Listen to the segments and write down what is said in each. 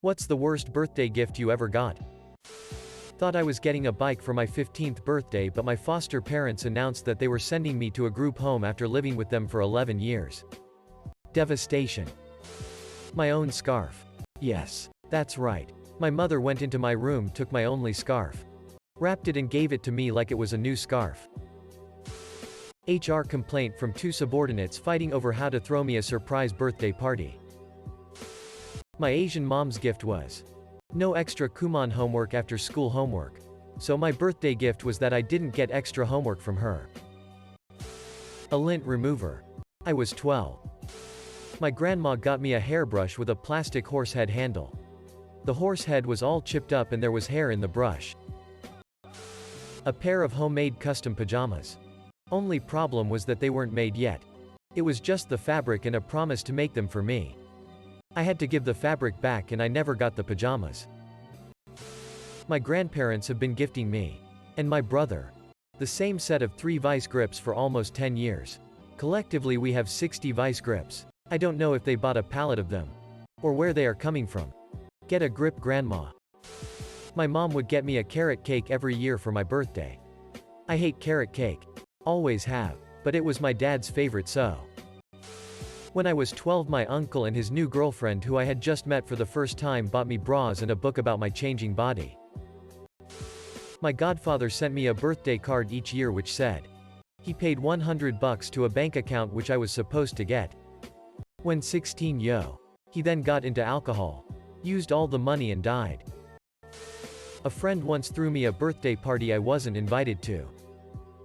What's the worst birthday gift you ever got? Thought I was getting a bike for my 15th birthday, but my foster parents announced that they were sending me to a group home after living with them for 11 years. Devastation. My own scarf. Yes, that's right. My mother went into my room, took my only scarf, wrapped it and gave it to me like it was a new scarf. HR complaint from two subordinates fighting over how to throw me a surprise birthday party. My Asian mom's gift was no extra Kumon homework after school homework. So my birthday gift was that I didn't get extra homework from her. A lint remover. I was 12. My grandma got me a hairbrush with a plastic horse head handle. The horse head was all chipped up and there was hair in the brush. A pair of homemade custom pajamas. Only problem was that they weren't made yet. It was just the fabric and a promise to make them for me. I had to give the fabric back and I never got the pajamas. My grandparents have been gifting me and my brother the same set of 3 vice grips for almost 10 years. Collectively we have 60 vice grips. I don't know if they bought a pallet of them or where they are coming from. Get a grip, grandma. My mom would get me a carrot cake every year for my birthday. I hate carrot cake. Always have. But it was my dad's favorite, so. When I was 12, my uncle and his new girlfriend, who I had just met for the first time, bought me bras and a book about my changing body. My godfather sent me a birthday card each year which said he paid $100 to a bank account which I was supposed to get when 16. He then got into alcohol, used all the money and died. A friend once threw me a birthday party I wasn't invited to.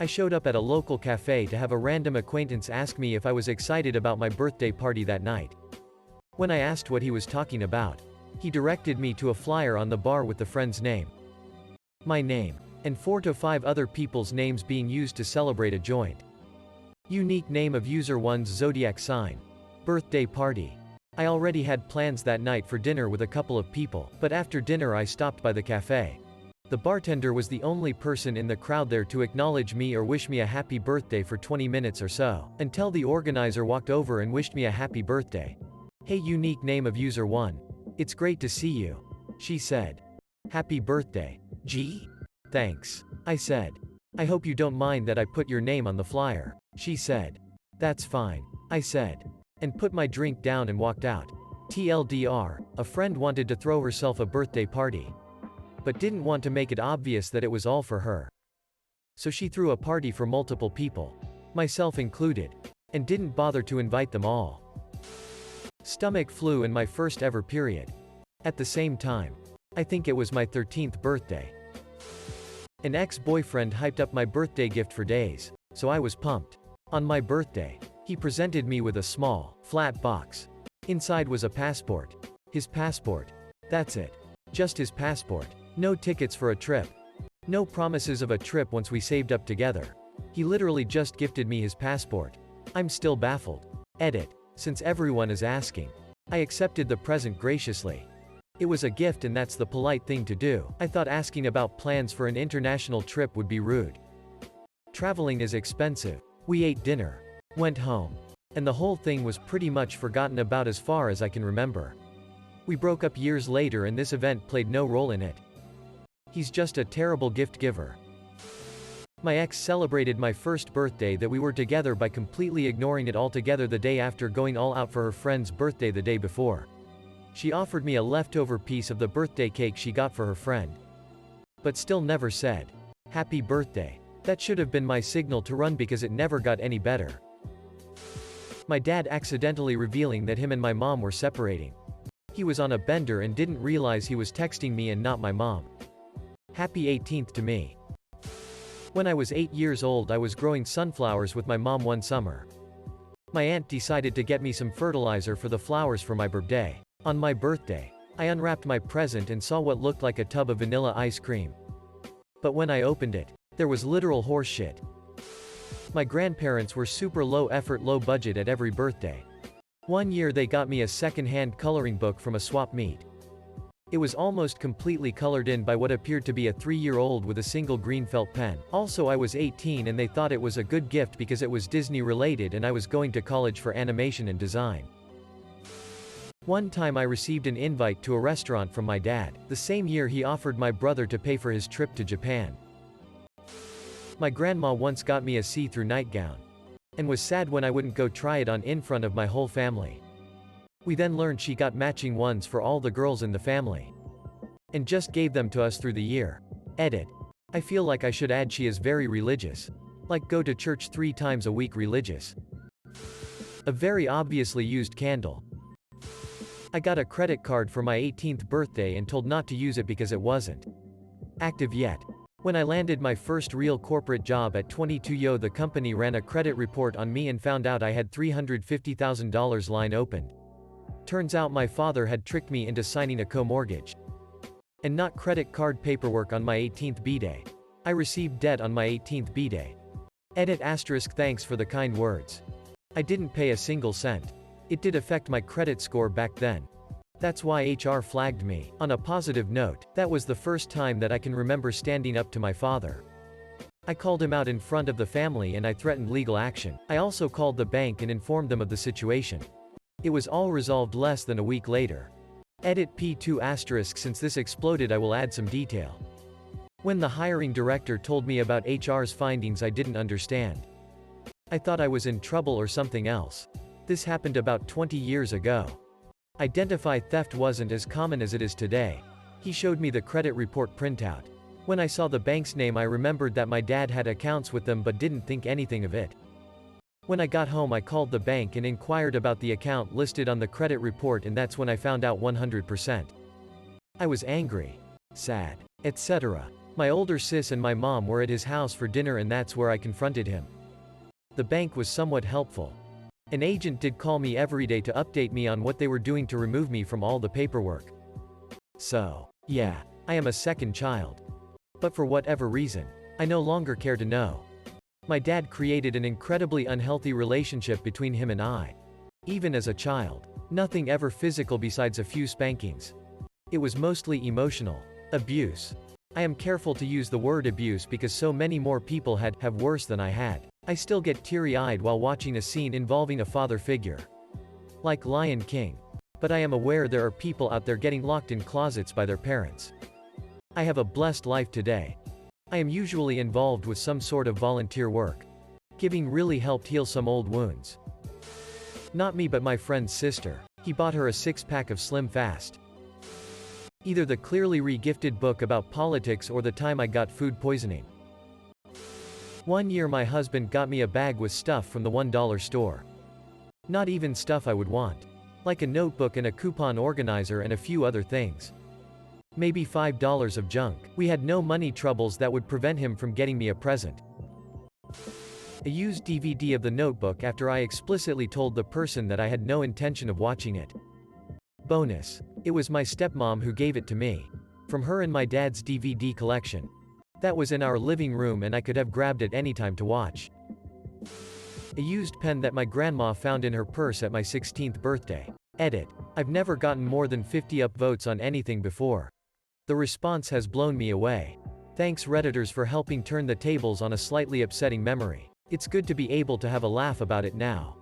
I showed up at a local cafe to have a random acquaintance ask me if I was excited about my birthday party that night. When I asked what he was talking about, he directed me to a flyer on the bar with the friend's name, my name, and 4 to 5 other people's names being used to celebrate a joint. Unique name of user 1's zodiac sign. Birthday party. I already had plans that night for dinner with a couple of people, but after dinner I stopped by the cafe. The bartender was the only person in the crowd there to acknowledge me or wish me a happy birthday for 20 minutes or so, until the organizer walked over and wished me a happy birthday. Hey, unique name of user 1. It's great to see you, she said. Happy birthday. Gee? Thanks. I said. I hope you don't mind that I put your name on the flyer, she said. That's fine, I said, and put my drink down and walked out. TLDR, a friend wanted to throw herself a birthday party, but didn't want to make it obvious that it was all for her. So she threw a party for multiple people, myself included, and didn't bother to invite them all. Stomach flu in my first ever period. At the same time, I think it was my 13th birthday. An ex-boyfriend hyped up my birthday gift for days, so I was pumped. On my birthday, he presented me with a small, flat box. Inside was a passport. His passport. That's it. Just his passport. No tickets for a trip. No promises of a trip once we saved up together. He literally just gifted me his passport. I'm still baffled. Edit. Since everyone is asking, I accepted the present graciously. It was a gift and that's the polite thing to do. I thought asking about plans for an international trip would be rude. Traveling is expensive. We ate dinner, went home, and the whole thing was pretty much forgotten about as far as I can remember. We broke up years later and this event played no role in it. He's just a terrible gift giver. My ex celebrated my first birthday that we were together by completely ignoring it altogether the day after going all out for her friend's birthday the day before. She offered me a leftover piece of the birthday cake she got for her friend, but still never said, "Happy birthday." That should have been my signal to run because it never got any better. My dad accidentally revealing that him and my mom were separating. He was on a bender and didn't realize he was texting me and not my mom. Happy 18th to me. When I was 8 years old, I was growing sunflowers with my mom one summer. My aunt decided to get me some fertilizer for the flowers for my birthday. On my birthday, I unwrapped my present and saw what looked like a tub of vanilla ice cream. But when I opened it, there was literal horse shit. My grandparents were super low effort, low budget at every birthday. One year they got me a second-hand coloring book from a swap meet. It was almost completely colored in by what appeared to be a 3-year-old with a single green felt pen. Also, I was 18 and they thought it was a good gift because it was Disney related and I was going to college for animation and design. One time I received an invite to a restaurant from my dad. The same year he offered my brother to pay for his trip to Japan. My grandma once got me a see-through nightgown. And was sad when I wouldn't go try it on in front of my whole family. We then learned she got matching ones for all the girls in the family. And just gave them to us through the year. Edit. I feel like I should add she is very religious. Like go to church 3 times a week religious. A very obviously used candle. I got a credit card for my 18th birthday and told not to use it because it wasn't active yet. When I landed my first real corporate job at 22, the company ran a credit report on me and found out I had $350,000 line opened. Turns out my father had tricked me into signing a co-mortgage. And not credit card paperwork on my 18th b-day. I received debt on my 18th b-day. Edit asterisk thanks for the kind words. I didn't pay a single cent. It did affect my credit score back then. That's why HR flagged me. On a positive note, that was the first time that I can remember standing up to my father. I called him out in front of the family and I threatened legal action. I also called the bank and informed them of the situation. It was all resolved less than a week later. Edit P2 asterisk since this exploded I will add some detail. When the hiring director told me about HR's findings I didn't understand. I thought I was in trouble or something else. This happened about 20 years ago. Identify theft wasn't as common as it is today. He showed me the credit report printout. When I saw the bank's name I remembered that my dad had accounts with them but didn't think anything of it. When I got home I called the bank and inquired about the account listed on the credit report and that's when I found out 100%. I was angry, sad, etc. My older sis and my mom were at his house for dinner and that's where I confronted him. The bank was somewhat helpful. An agent did call me every day to update me on what they were doing to remove me from all the paperwork. So, yeah, I am a second child. But for whatever reason, I no longer care to know. My dad created an incredibly unhealthy relationship between him and I. Even as a child. Nothing ever physical besides a few spankings. It was mostly emotional. Abuse. I am careful to use the word abuse because so many more people have worse than I had. I still get teary-eyed while watching a scene involving a father figure. Like Lion King. But I am aware there are people out there getting locked in closets by their parents. I have a blessed life today. I am usually involved with some sort of volunteer work. Giving really helped heal some old wounds. Not me but my friend's sister. He bought her a 6-pack of Slim Fast. Either the clearly re-gifted book about politics or the time I got food poisoning. One year my husband got me a bag with stuff from the $1 store. Not even stuff I would want. Like a notebook and a coupon organizer and a few other things. Maybe $5 of junk. We had no money troubles that would prevent him from getting me a present. A used DVD of the Notebook after I explicitly told the person that I had no intention of watching it. Bonus. It was my stepmom who gave it to me. From her and my dad's DVD collection. That was in our living room and I could have grabbed it anytime to watch. A used pen that my grandma found in her purse at my 16th birthday. Edit. I've never gotten more than 50 upvotes on anything before. The response has blown me away. Thanks Redditors for helping turn the tables on a slightly upsetting memory. It's good to be able to have a laugh about it now.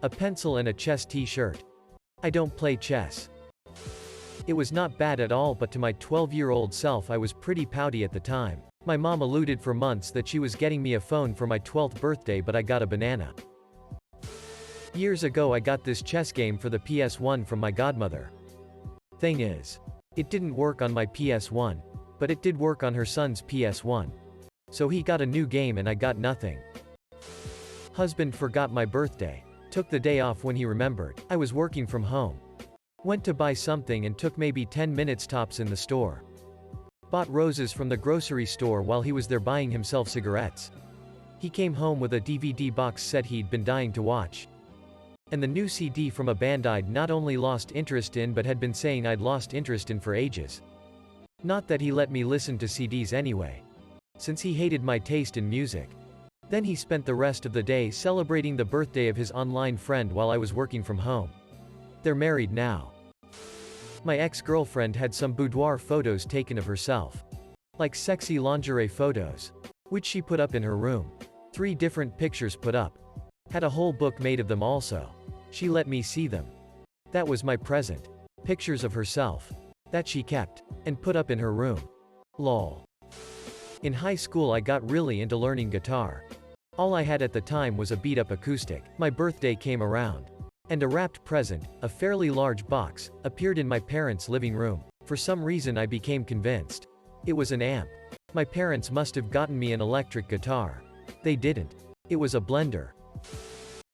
A pencil and a chess t-shirt. I don't play chess. It was not bad at all but to my 12-year-old self I was pretty pouty at the time. My mom alluded for months that she was getting me a phone for my 12th birthday but I got a banana. Years ago I got this chess game for the PS1 from my godmother. Thing is, it didn't work on my PS1, but it did work on her son's PS1. So he got a new game and I got nothing. Husband forgot my birthday. Took the day off when he remembered. I was working from home. Went to buy something and took maybe 10 minutes tops in the store. Bought roses from the grocery store while he was there buying himself cigarettes. He came home with a DVD box set he'd been dying to watch. And the new CD from a band I'd not only lost interest in but had been saying I'd lost interest in for ages. Not that he let me listen to CDs anyway. Since he hated my taste in music. Then he spent the rest of the day celebrating the birthday of his online friend while I was working from home. They're married now. My ex-girlfriend had some boudoir photos taken of herself. Like sexy lingerie photos. Which she put up in her room. 3 different pictures put up. Had a whole book made of them also. She let me see them. That was my present. Pictures of herself. That she kept. And put up in her room. Lol. In high school I got really into learning guitar. All I had at the time was a beat-up acoustic. My birthday came around. And a wrapped present, a fairly large box, appeared in my parents' living room. For some reason I became convinced. It was an amp. My parents must have gotten me an electric guitar. They didn't. It was a blender.